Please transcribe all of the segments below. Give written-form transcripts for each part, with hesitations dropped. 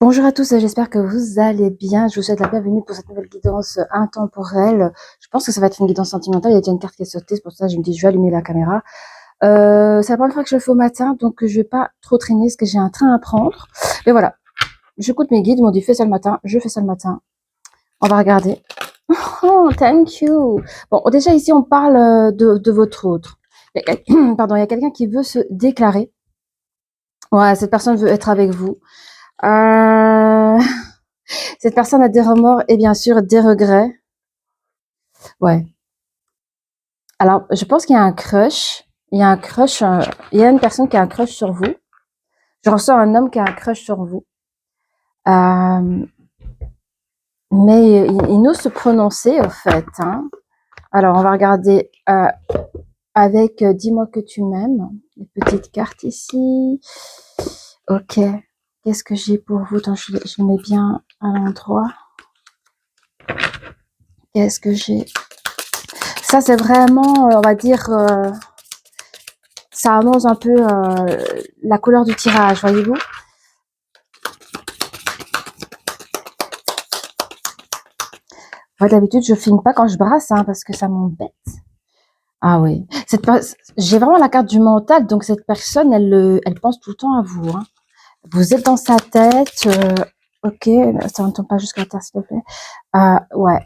Bonjour à tous, j'espère que vous allez bien. Je vous souhaite la bienvenue pour cette nouvelle guidance intemporelle. Je pense que ça va être une guidance sentimentale. Il y a déjà une carte qui est sautée, c'est pour ça que je me dis je vais allumer la caméra. C'est la première fois que je le fais au matin, donc je vais pas trop traîner parce que j'ai un train à prendre. Mais voilà, j'écoute mes guides, ils m'ont dit fais ça le matin, je fais ça le matin. On va regarder. Oh, thank you. Bon, déjà ici on parle de votre autre. Pardon, il y a quelqu'un qui veut se déclarer. Ouais, cette personne veut être avec vous. Euh... Cette personne a des remords et bien sûr des regrets. Ouais. Alors, je pense qu'il y a un crush. Il y a un crush. Il y a une personne qui a un crush sur vous. Je ressens un homme qui a un crush sur vous. Euh, mais il n'ose se prononcer, au fait. Hein. Alors, on va regarder avec Dis-moi que tu m'aimes. Les petites cartes ici. Ok. Qu'est-ce que j'ai pour vous? Attends, je le mets bien à l'endroit. Qu'est-ce que j'ai? Ça, c'est vraiment, on va dire, ça annonce un peu la couleur du tirage, voyez-vous. Moi, d'habitude, je filme pas quand je brasse, hein, parce que ça m'embête. Ah oui. J'ai vraiment la carte du mental, donc cette personne, elle pense tout le temps à vous. Hein. Vous êtes dans sa tête. Ok, ça ne tombe pas jusqu'à terre, s'il te plaît. Ouais.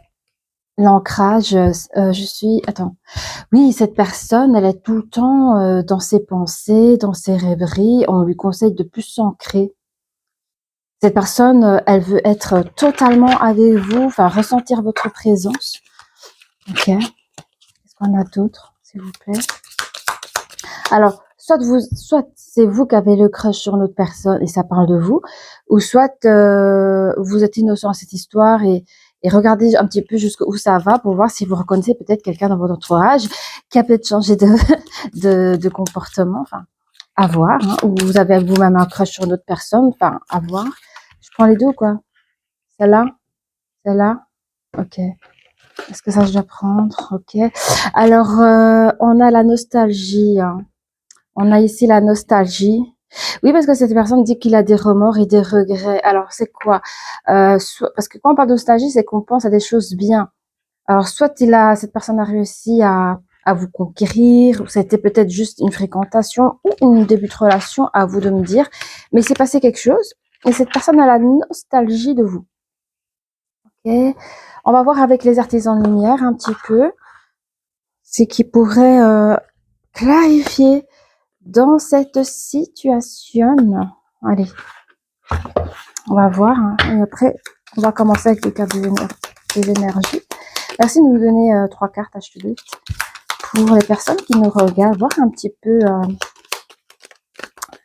L'ancrage, je suis... Attends. Oui, cette personne, elle est tout le temps dans ses pensées, dans ses rêveries. On lui conseille de plus s'ancrer. Cette personne, elle veut être totalement avec vous, enfin ressentir votre présence. Ok. Qu'est-ce qu'on a d'autre, s'il vous plaît? Alors, soit c'est vous qui avez le crush sur l'autre personne et ça parle de vous, ou soit vous êtes innocent à cette histoire et regardez un petit peu jusqu'où ça va pour voir si vous reconnaissez peut-être quelqu'un dans votre entourage qui a peut-être changé de comportement, enfin, à voir, hein, ou vous avez vous-même un crush sur une autre personne, enfin, à voir. Je prends les deux, quoi. Celle-là, celle-là, ok. Est-ce que ça, je dois prendre? Ok. Alors, on a la nostalgie. Hein. On a ici la nostalgie. Oui, parce que cette personne dit qu'il a des remords et des regrets. Alors, c'est quoi parce que quand on parle de nostalgie, c'est qu'on pense à des choses bien. Alors, soit cette personne a réussi à vous conquérir, ou ça a été peut-être juste une fréquentation ou une début de relation, à vous de me dire. Mais il s'est passé quelque chose et cette personne a la nostalgie de vous. Ok. On va voir avec les artisans de lumière un petit peu ce qui pourrait clarifier dans cette situation. Allez, on va voir. Hein. Et après, on va commencer avec les cartes des énergies. Merci de nous donner 3 cartes HTB pour les personnes qui nous regardent, voir un petit peu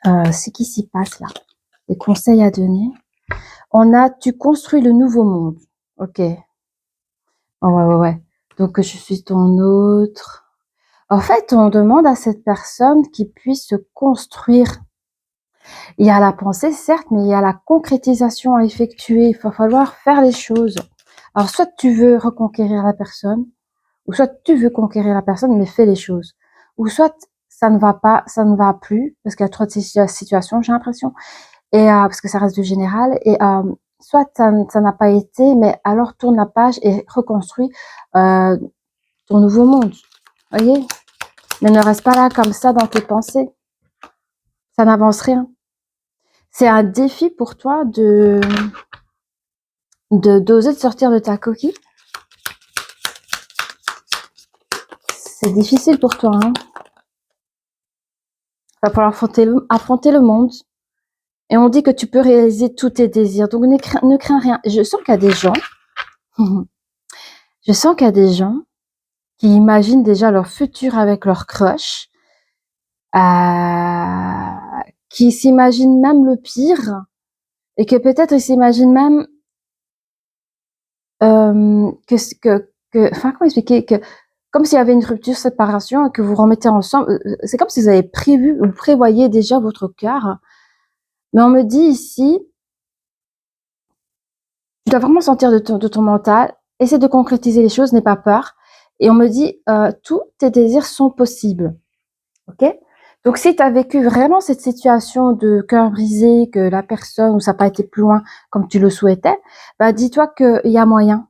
ce qui s'y passe là. Des conseils à donner. On a, tu construis le nouveau monde. Ok. Oh, ouais. Donc, je suis ton autre. En fait, on demande à cette personne qui puisse se construire. Il y a la pensée, certes, mais il y a la concrétisation à effectuer. Il va falloir faire les choses. Alors, soit tu veux reconquérir la personne, ou soit tu veux conquérir la personne, mais fais les choses. Ou soit ça ne va pas, ça ne va plus, parce qu'il y a trop de situations, j'ai l'impression, et parce que ça reste du général, et soit ça n'a pas été, mais alors tourne la page et reconstruis ton nouveau monde. Voyez? Mais ne reste pas là comme ça dans tes pensées. Ça n'avance rien. C'est un défi pour toi d'oser te sortir de ta coquille. C'est difficile pour toi. Hein. Il va falloir affronter le monde. Et on dit que tu peux réaliser tous tes désirs. Donc ne crains rien. Je sens qu'il y a des gens. Je sens qu'il y a des gens qui imaginent déjà leur futur avec leur crush. Qui s'imaginent même le pire. Et que peut-être ils s'imaginent même enfin, comment expliquer, que comme s'il y avait une rupture, séparation, et que vous remettez ensemble, c'est comme si vous avez prévu, vous prévoyez déjà votre cœur. Mais on me dit ici, tu dois vraiment sortir de ton mental, essaie de concrétiser les choses, n'aie pas peur. Et on me dit, tous tes désirs sont possibles. Ok? Donc, si tu as vécu vraiment cette situation de cœur brisé, que la personne, ou ça n'a pas été plus loin comme tu le souhaitais, bah, dis-toi qu'il y a moyen.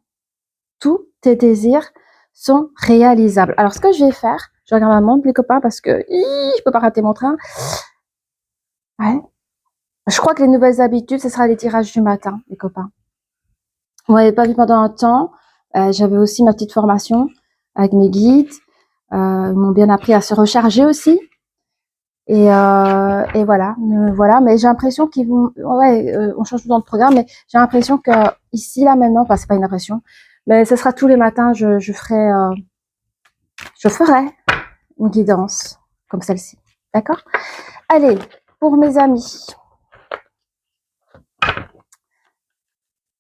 Tous tes désirs sont réalisables. Alors, ce que je vais faire, je regarde ma montre, les copains, parce que je peux pas rater mon train. Ouais. Je crois que les nouvelles habitudes, ce sera les tirages du matin, les copains. On m'avait pas vu pendant un temps. J'avais aussi ma petite formation avec mes guides. Ils m'ont bien appris à se recharger aussi. Et voilà, voilà. Mais j'ai l'impression qu'ils vont, ouais, on change tout dans le programme, mais j'ai l'impression que ici, là, maintenant, enfin, c'est pas une impression, mais ce sera tous les matins, je ferai une guidance comme celle-ci. D'accord? Allez, pour mes amis,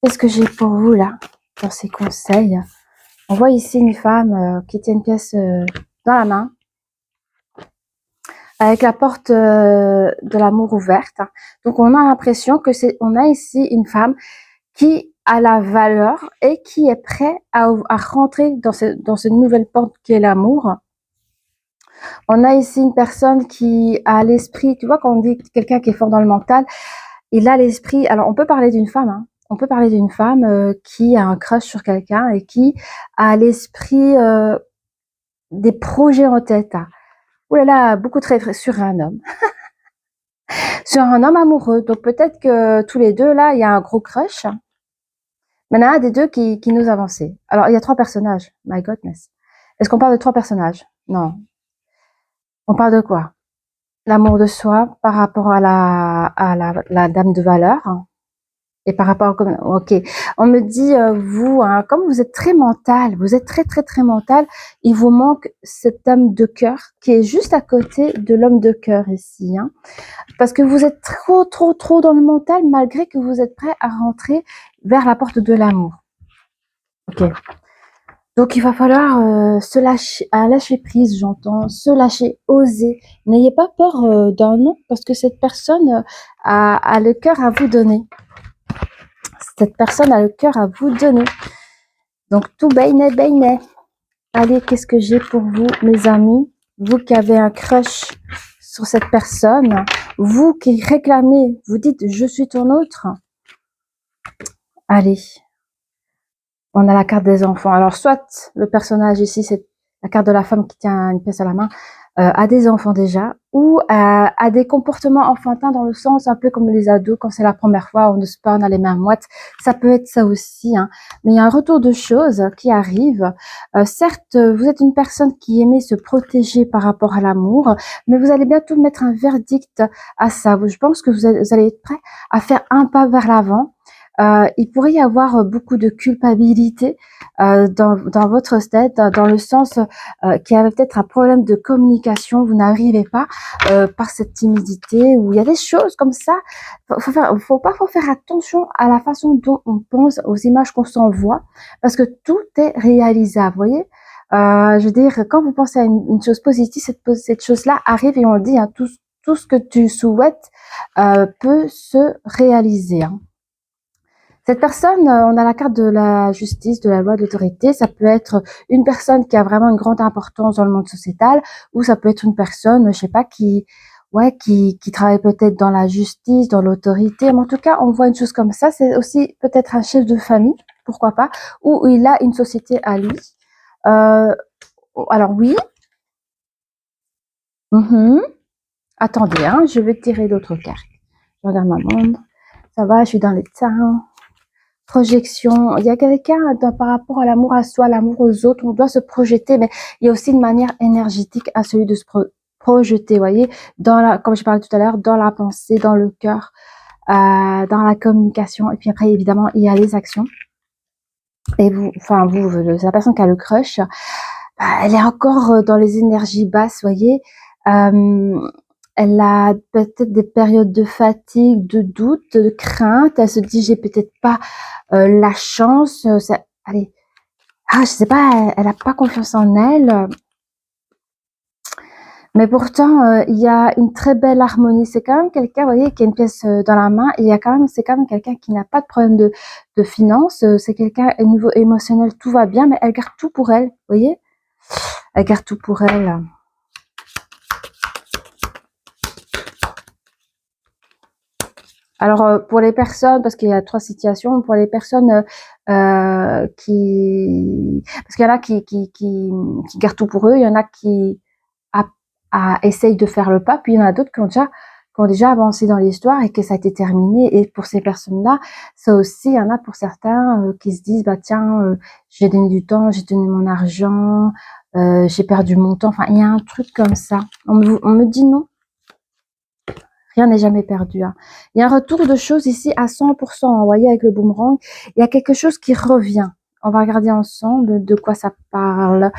qu'est-ce que j'ai pour vous là, dans ces conseils? On voit ici une femme qui tient une pièce dans la main, avec la porte de l'amour ouverte. Donc on a l'impression que on a ici une femme qui a la valeur et qui est prête à rentrer dans cette nouvelle porte qui est l'amour. On a ici une personne qui a l'esprit, tu vois, quand on dit quelqu'un qui est fort dans le mental, il a l'esprit, alors on peut parler d'une femme, hein, on peut parler d'une femme qui a un crush sur quelqu'un et qui a l'esprit des projets en tête. Hein. Ouh là là, beaucoup de rêves sur un homme. Sur un homme amoureux. Donc peut-être que tous les deux, là, il y a un gros crush. Mais il y en a un des deux qui nous avançait. Alors, il y a 3 personnages. My goodness. Est-ce qu'on parle de 3 personnages? Non. On parle de quoi? L'amour de soi par rapport à la dame de valeur. Et par rapport au, ok, on me dit, vous, hein, comme vous êtes très mental, vous êtes très, très, très mental, il vous manque cette dame de cœur qui est juste à côté de l'homme de cœur ici. Hein, parce que vous êtes trop, trop, trop dans le mental, malgré que vous êtes prêt à rentrer vers la porte de l'amour. Ok. Donc, il va falloir se lâcher, lâcher prise, j'entends, se lâcher, oser. N'ayez pas peur d'un non, parce que cette personne a le cœur à vous donner. Cette personne a le cœur à vous donner. Donc, tout bainé, bainé. Allez, qu'est-ce que j'ai pour vous, mes amis? Vous qui avez un crush sur cette personne, vous qui réclamez, vous dites, je suis ton autre. Allez. On a la carte des enfants. Alors, soit le personnage ici, c'est la carte de la femme qui tient une pièce à la main, a des enfants déjà, ou a des comportements enfantins dans le sens un peu comme les ados, quand c'est la première fois, on ne se pas, on a les mains moites. Ça peut être ça aussi, hein. Mais il y a un retour de choses qui arrive. Certes, vous êtes une personne qui aimait se protéger par rapport à l'amour, mais vous allez bientôt mettre un verdict à ça. Je pense que vous allez être prêt à faire un pas vers l'avant. Il pourrait y avoir beaucoup de culpabilité dans votre tête, dans le sens qu'il y avait peut-être un problème de communication, vous n'arrivez pas par cette timidité, ou il y a des choses comme ça. Faut faire attention à la façon dont on pense, aux images qu'on s'envoie, parce que tout est réalisable, vous voyez. Je veux dire, quand vous pensez à une chose positive, cette chose-là arrive et on dit, hein, tout ce que tu souhaites peut se réaliser. Hein. Cette personne, on a la carte de la justice, de la loi, de l'autorité. Ça peut être une personne qui a vraiment une grande importance dans le monde sociétal, ou ça peut être une personne, je sais pas, qui travaille peut-être dans la justice, dans l'autorité. Mais en tout cas, on voit une chose comme ça. C'est aussi peut-être un chef de famille, pourquoi pas, ou il a une société à lui. Alors oui. Attendez, hein, je vais tirer d'autres cartes. Je regarde ma montre. Ça va, je suis dans les temps. Projection, il y a quelqu'un par rapport à l'amour à soi, l'amour aux autres, on doit se projeter, mais il y a aussi une manière énergétique à celui de se projeter, vous voyez, comme je parlais tout à l'heure, dans la pensée, dans le cœur, dans la communication, et puis après, évidemment, il y a les actions. Et vous, la personne qui a le crush, elle est encore dans les énergies basses, vous voyez, elle a peut-être des périodes de fatigue, de doute, de crainte. Elle se dit, j'ai peut-être pas la chance. Allez, je sais pas, elle a pas confiance en elle. Mais pourtant, il y a une très belle harmonie. C'est quand même quelqu'un, vous voyez, qui a une pièce dans la main. Et c'est quand même quelqu'un qui n'a pas de problème de finances. C'est quelqu'un, au niveau émotionnel, tout va bien, mais elle garde tout pour elle, vous voyez. Elle garde tout pour elle. Alors, pour les personnes, parce qu'il y a 3 situations, pour les personnes parce qu'il y en a qui gardent tout pour eux, il y en a qui essayent de faire le pas, puis il y en a d'autres qui ont déjà avancé dans l'histoire et que ça a été terminé. Et pour ces personnes-là, ça aussi, il y en a pour certains qui se disent, bah tiens, j'ai donné du temps, j'ai donné mon argent, j'ai perdu mon temps. Enfin, il y a un truc comme ça. On me dit non. Rien n'est jamais perdu. Hein. Il y a un retour de choses ici à 100%. Vous voyez, avec le boomerang, il y a quelque chose qui revient. On va regarder ensemble de quoi ça parle.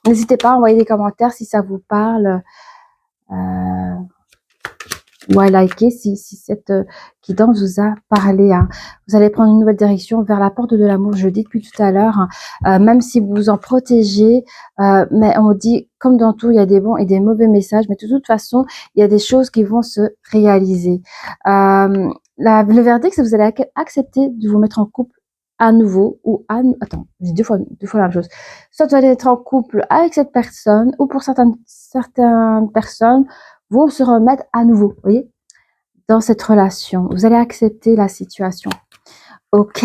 N'hésitez pas à envoyer des commentaires si ça vous parle. Ou à liker si cette guidance vous a parlé. Hein. Vous allez prendre une nouvelle direction vers la porte de l'amour, je dis depuis tout à l'heure. Même si vous vous en protégez, mais on dit, comme dans tout, il y a des bons et des mauvais messages, mais de toute façon, il y a des choses qui vont se réaliser. Le verdict, c'est que vous allez accepter de vous mettre en couple à nouveau ou attends, j'ai deux fois la même chose. Soit vous allez être en couple avec cette personne, ou pour certaines personnes vont se remettre à nouveau, vous voyez, dans cette relation. Vous allez accepter la situation. Ok,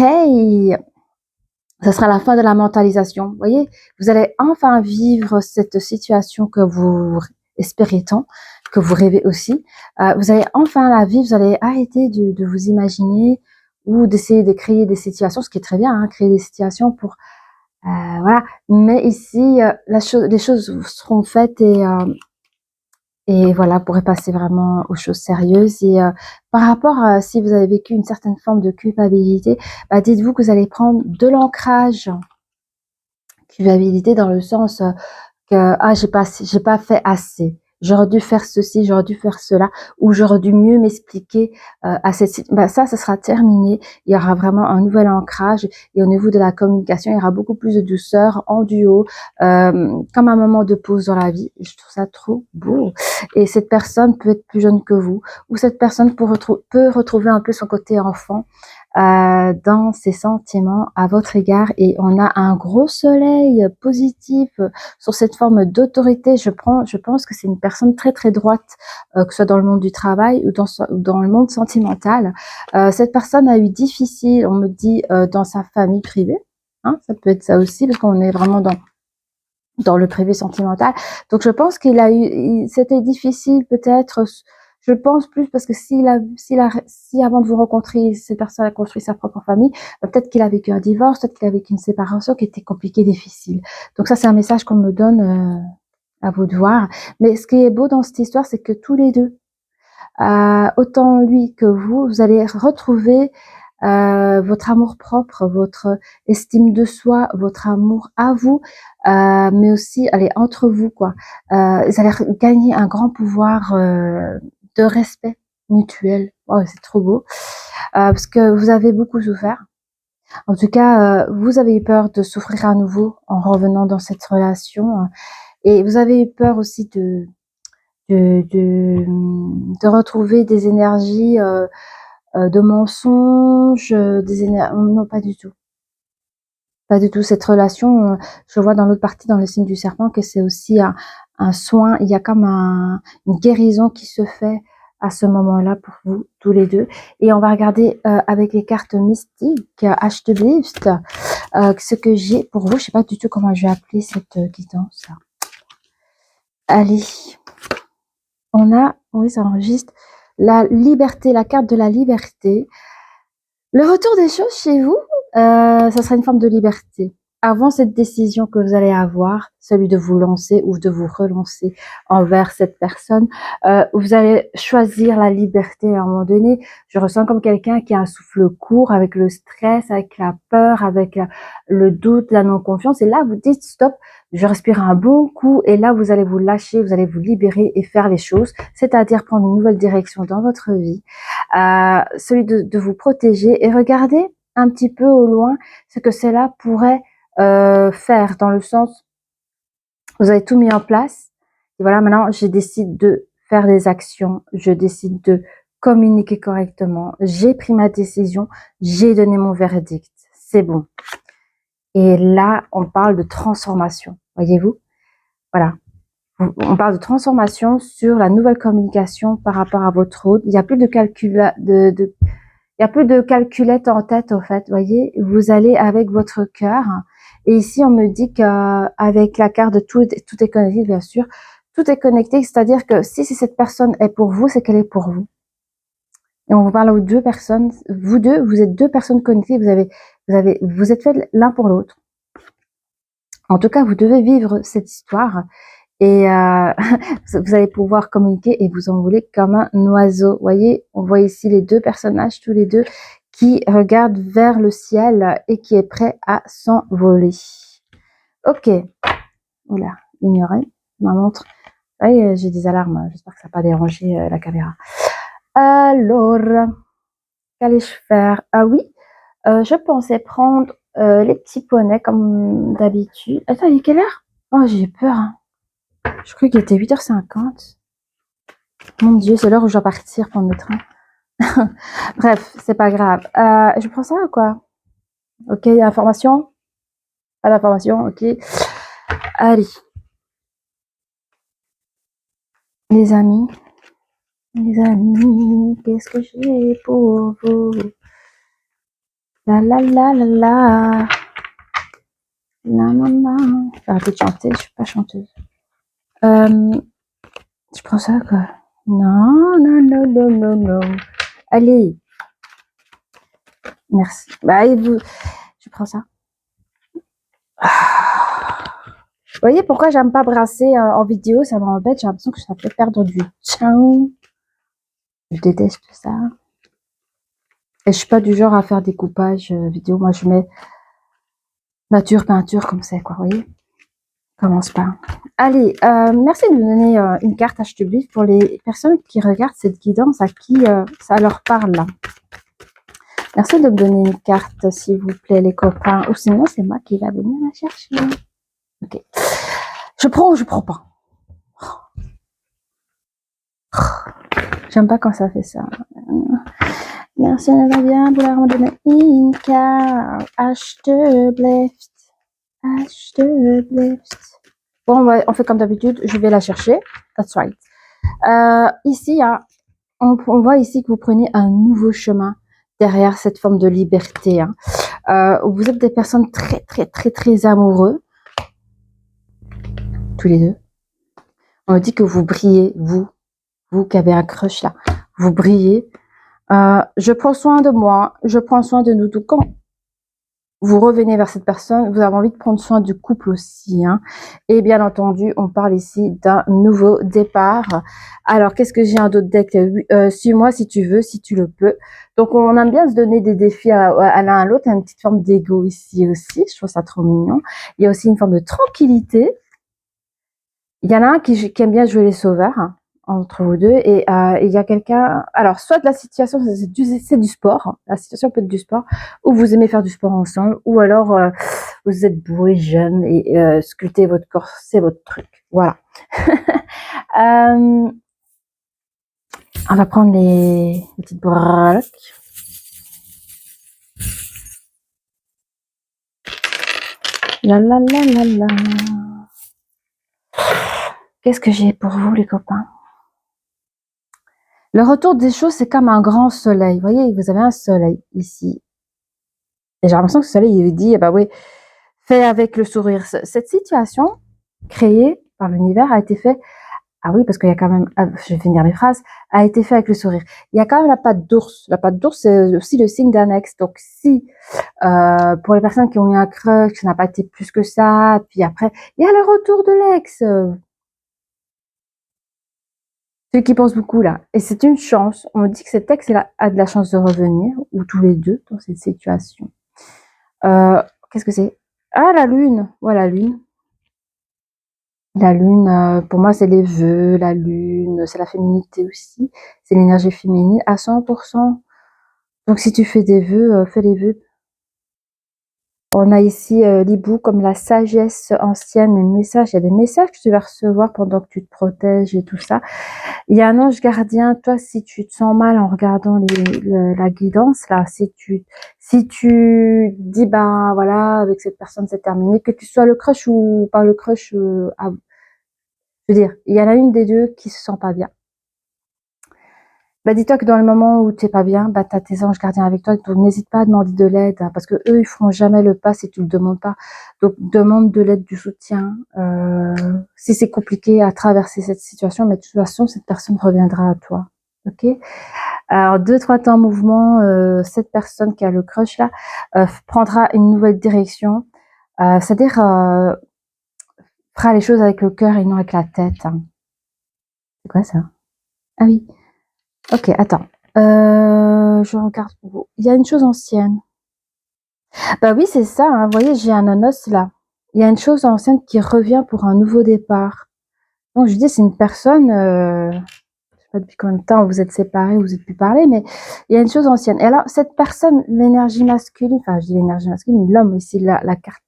ça sera la fin de la mentalisation. Vous voyez, vous allez enfin vivre cette situation que vous espérez tant, que vous rêvez aussi. Vous allez enfin la vivre, vous allez arrêter de vous imaginer ou d'essayer de créer des situations, ce qui est très bien, hein, créer des situations pour... voilà, mais ici, les choses seront faites et voilà, pourrait passer vraiment aux choses sérieuses. Et par rapport à si vous avez vécu une certaine forme de culpabilité, bah, dites-vous que vous allez prendre de l'ancrage. Culpabilité dans le sens que j'ai pas fait assez. J'aurais dû faire ceci, j'aurais dû faire cela, ou j'aurais dû mieux m'expliquer à cette bah, ça sera terminé. Il y aura vraiment un nouvel ancrage et au niveau de la communication, il y aura beaucoup plus de douceur en duo, comme un moment de pause dans la vie. Et je trouve ça trop beau. Et cette personne peut être plus jeune que vous, ou cette personne peut retrouver un peu son côté enfant. Dans ses sentiments à votre égard et on a un gros soleil positif sur cette forme d'autorité. Je pense que c'est une personne très très droite, que ce soit dans le monde du travail ou dans le monde sentimental. Cette personne a eu difficile, on me dit, dans sa famille privée. Hein, ça peut être ça aussi parce qu'on est vraiment dans le privé sentimental. Donc je pense c'était difficile peut-être. Je pense plus parce que si avant de vous rencontrer, cette personne a construit sa propre famille, peut-être qu'il a vécu un divorce, peut-être qu'il a vécu une séparation qui était compliquée, difficile. Donc ça, c'est un message qu'on me donne à vous de voir. Mais ce qui est beau dans cette histoire, c'est que tous les deux, autant lui que vous allez retrouver votre amour propre, votre estime de soi, votre amour à vous, mais aussi, allez, entre vous, quoi. Vous allez gagner un grand pouvoir de respect mutuel. Oh, c'est trop beau. Parce que vous avez beaucoup souffert. En tout cas, vous avez eu peur de souffrir à nouveau en revenant dans cette relation. Et vous avez eu peur aussi de retrouver des énergies de mensonges, non, pas du tout. Pas du tout. Cette relation, je vois dans l'autre partie, dans le signe du serpent, que c'est aussi un soin. Il y a comme une guérison qui se fait à ce moment-là pour vous, tous les deux. Et on va regarder avec les cartes mystiques, Alchemist, ce que j'ai pour vous. Je sais pas du tout comment je vais appeler cette guidance. Allez. On a, oui, ça enregistre, la liberté, la carte de la liberté. Le retour des choses chez vous, ça sera une forme de liberté. Avant cette décision que vous allez avoir, celui de vous lancer ou de vous relancer envers cette personne, vous allez choisir la liberté à un moment donné. Je ressens comme quelqu'un qui a un souffle court avec le stress, avec la peur, avec le doute, la non-confiance. Et là, vous dites stop, je respire un bon coup. Et là, vous allez vous lâcher, vous allez vous libérer et faire les choses, c'est-à-dire prendre une nouvelle direction dans votre vie. Celui de vous protéger et regarder un petit peu au loin ce que cela pourrait faire, dans le sens, vous avez tout mis en place et voilà, maintenant je décide de faire des actions, je décide de communiquer correctement, j'ai pris ma décision, j'ai donné mon verdict, c'est bon. Et là on parle de transformation, voyez-vous, voilà. On parle de transformation sur la nouvelle communication par rapport à votre autre. Il n'y a plus de il y a plus de calculette en tête, en fait, voyez. Vous allez avec votre cœur. Et ici, on me dit qu'avec la carte de tout est connecté, bien sûr. Tout est connecté, c'est-à-dire que si cette personne est pour vous, c'est qu'elle est pour vous. Et on vous parle aux deux personnes. Vous deux, vous êtes deux personnes connectées. Vous êtes faits l'un pour l'autre. En tout cas, vous devez vivre cette histoire. Et vous allez pouvoir communiquer et vous envoler comme un oiseau. Vous voyez, on voit ici les deux personnages, tous les deux, qui regardent vers le ciel et qui est prêt à s'envoler. Ok. Oula, ignorer. Ma montre. Oui, j'ai des alarmes. J'espère que ça n'a pas dérangé la caméra. Alors, qu'allais-je faire? Ah oui, je pensais prendre les petits poneys comme d'habitude. Attends, il est quelle heure? Oh, j'ai peur. Hein. Je crois qu'il était 8h50. Mon Dieu, c'est l'heure où je dois partir prendre le train. Bref, c'est pas grave. Je prends ça ou quoi? Ok, il y a l'information? Pas d'information, ok. Allez. Les amis, qu'est-ce que j'ai pour vous? La la la la la. La la la. Je vais arrêter de chanter, je suis pas chanteuse. Je prends ça quoi? Non, non, non, non, non, non. Allez. Merci. Bah, et vous, je prends ça. Vous voyez pourquoi j'aime pas brasser en vidéo, ça m'embête, j'ai l'impression que ça fait perdre du temps. Je déteste ça. Et je suis pas du genre à faire des coupages vidéo, moi je mets nature, peinture comme c'est quoi, vous voyez. Commence pas. Allez, merci de me donner une carte HTB pour les personnes qui regardent cette guidance, à qui ça leur parle. Merci de me donner une carte, s'il vous plaît, les copains. Ou sinon, c'est moi qui va venir la chercher. Ok. Je prends ou je prends pas? J'aime pas quand ça fait ça. Merci, on va bien vouloir me donner une carte. HTB. Bon, on fait comme d'habitude. Je vais la chercher. That's right. Ici, hein, on voit ici que vous prenez un nouveau chemin derrière cette forme de liberté. Hein. Vous êtes des personnes très, très, très, très amoureux. Tous les deux. On me dit que vous brillez, vous qui avez un crush là. Vous brillez. Je prends soin de moi. Je prends soin de nous. Tout quand vous revenez vers cette personne, vous avez envie de prendre soin du couple aussi. Hein. Et bien entendu, on parle ici d'un nouveau départ. Alors, qu'est-ce que j'ai un autre deck? Suis-moi si tu veux, si tu le peux. Donc, on aime bien se donner des défis à l'un à l'autre. Il y a une petite forme d'ego ici aussi. Je trouve ça trop mignon. Il y a aussi une forme de tranquillité. Il y en a un qui aime bien jouer les sauveurs. Hein, entre vous deux et il y a quelqu'un, alors soit de la situation c'est du sport, la situation peut être du sport, ou vous aimez faire du sport ensemble, ou alors vous êtes bourré jeune et sculpter votre corps c'est votre truc, voilà. On va prendre les petites breloques. La la la la la. Qu'est-ce que j'ai pour vous les copains? Le retour des choses, c'est comme un grand soleil. Vous voyez, vous avez un soleil ici. Et j'ai l'impression que ce soleil, il dit, bah oui, fais avec le sourire. Cette situation créée par l'univers a été faite, ah oui, parce qu'il y a quand même, je vais finir mes phrases, a été fait avec le sourire. Il y a quand même la patte d'ours. La patte d'ours, c'est aussi le signe d'un ex. Donc si, pour les personnes qui ont eu un crush, ça n'a pas été plus que ça, puis après, il y a le retour de l'ex. Celui qui pense beaucoup là. Et c'est une chance. On me dit que cet ex a de la chance de revenir, ou tous les deux, dans cette situation. Qu'est-ce que c'est? Ah, la lune. Voilà, la lune. La lune, pour moi, c'est les vœux. La lune, c'est la féminité aussi. C'est l'énergie féminine à 100%. Donc, si tu fais des vœux, fais les vœux. On a ici l'hibou comme la sagesse ancienne, les messages. Il y a des messages que tu vas recevoir pendant que tu te protèges et tout ça. Il y a un ange gardien. Toi, si tu te sens mal en regardant la guidance, là, si tu dis, ben voilà, avec cette personne, c'est terminé, que tu sois le crush ou pas le crush, Je veux dire, il y en a une des deux qui se sent pas bien. Bah, dis-toi que dans le moment où tu es pas bien, bah, tu as tes anges gardiens avec toi, donc n'hésite pas à demander de l'aide, hein, parce que eux, ils feront jamais le pas si tu le demandes pas. Donc, demande de l'aide, du soutien, si c'est compliqué à traverser cette situation, mais de toute façon, cette personne reviendra à toi. Ok? Alors, 2-3 temps en mouvement, cette personne qui a le crush là, prendra une nouvelle direction, c'est-à-dire, fera les choses avec le cœur et non avec la tête, hein. C'est quoi ça? Ah oui. Ok, attends. Je regarde. Il y a une chose ancienne. Bah oui, c'est ça, hein. Vous voyez, j'ai un nonos là. Il y a une chose ancienne qui revient pour un nouveau départ. Donc je dis, c'est une personne, je sais pas depuis combien de temps vous êtes séparés, vous êtes plus parlé, mais il y a une chose ancienne. Et alors, cette personne, l'énergie masculine, enfin je dis l'énergie masculine, l'homme ici, la carte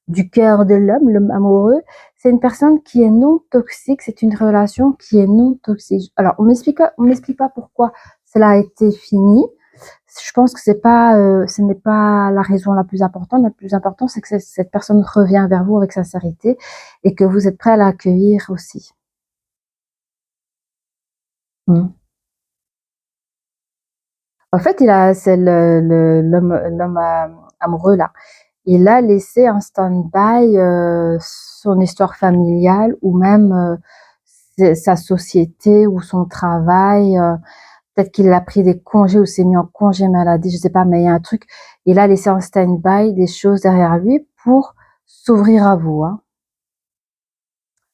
du cœur de l'homme amoureux, c'est une personne qui est non toxique, c'est une relation qui est non toxique. Alors, on m'explique pas pourquoi cela a été fini. Je pense que ce n'est pas la raison la plus importante. La plus importante, c'est que cette personne revient vers vous avec sincérité et que vous êtes prêt à l'accueillir aussi. Mm. En fait, c'est l'homme amoureux là. Il a laissé en stand-by son histoire familiale ou même sa société ou son travail. Peut-être qu'il a pris des congés ou s'est mis en congé maladie, je sais pas, mais il y a un truc. Il a laissé en stand-by des choses derrière lui pour s'ouvrir à vous, hein.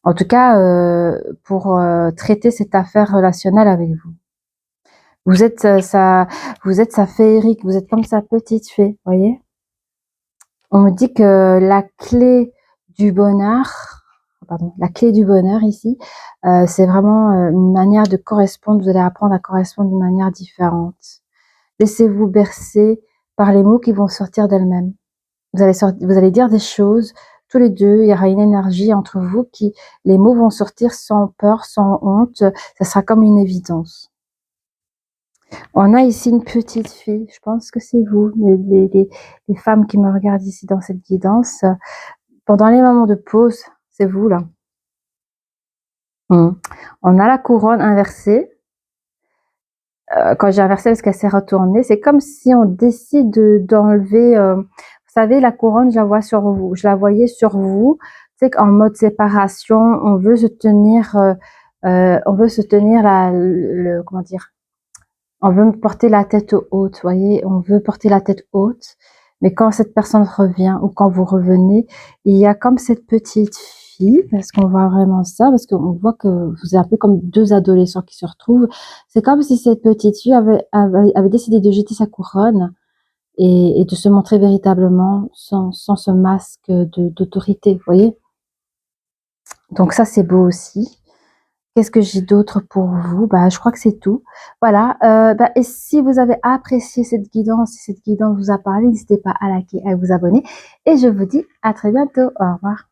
En tout cas, pour traiter cette affaire relationnelle avec vous. Vous êtes vous êtes sa féerique, vous êtes comme sa petite fée, voyez. On me dit que la clé du bonheur, pardon, la clé du bonheur ici, c'est vraiment une manière de correspondre. Vous allez apprendre à correspondre d'une manière différente. Laissez-vous bercer par les mots qui vont sortir d'elles-mêmes. Vous allez dire des choses tous les deux. Il y aura une énergie entre vous qui, les mots vont sortir sans peur, sans honte. Ça sera comme une évidence. On a ici une petite fille. Je pense que c'est vous, les femmes qui me regardent ici dans cette guidance. Pendant les moments de pause, c'est vous là. On a la couronne inversée. Quand j'ai inversé parce qu'elle s'est retournée, c'est comme si on décide d'enlever, vous savez, la couronne, je la vois sur vous, je la voyais sur vous, tu sais, en mode séparation, on veut se tenir, comment dire, on veut porter la tête haute, vous voyez, on veut porter la tête haute, mais quand cette personne revient ou quand vous revenez, il y a comme cette petite fille, parce qu'on voit vraiment ça, parce qu'on voit que vous êtes un peu comme deux adolescents qui se retrouvent. C'est comme si cette petite fille avait décidé de jeter sa couronne et de se montrer véritablement sans ce masque d'autorité, vous voyez. Donc ça, c'est beau aussi. Qu'est-ce que j'ai d'autre pour vous? Bah, je crois que c'est tout. Voilà. Bah, et si vous avez apprécié cette guidance, si cette guidance vous a parlé, n'hésitez pas à liker, à vous abonner. Et je vous dis à très bientôt. Au revoir.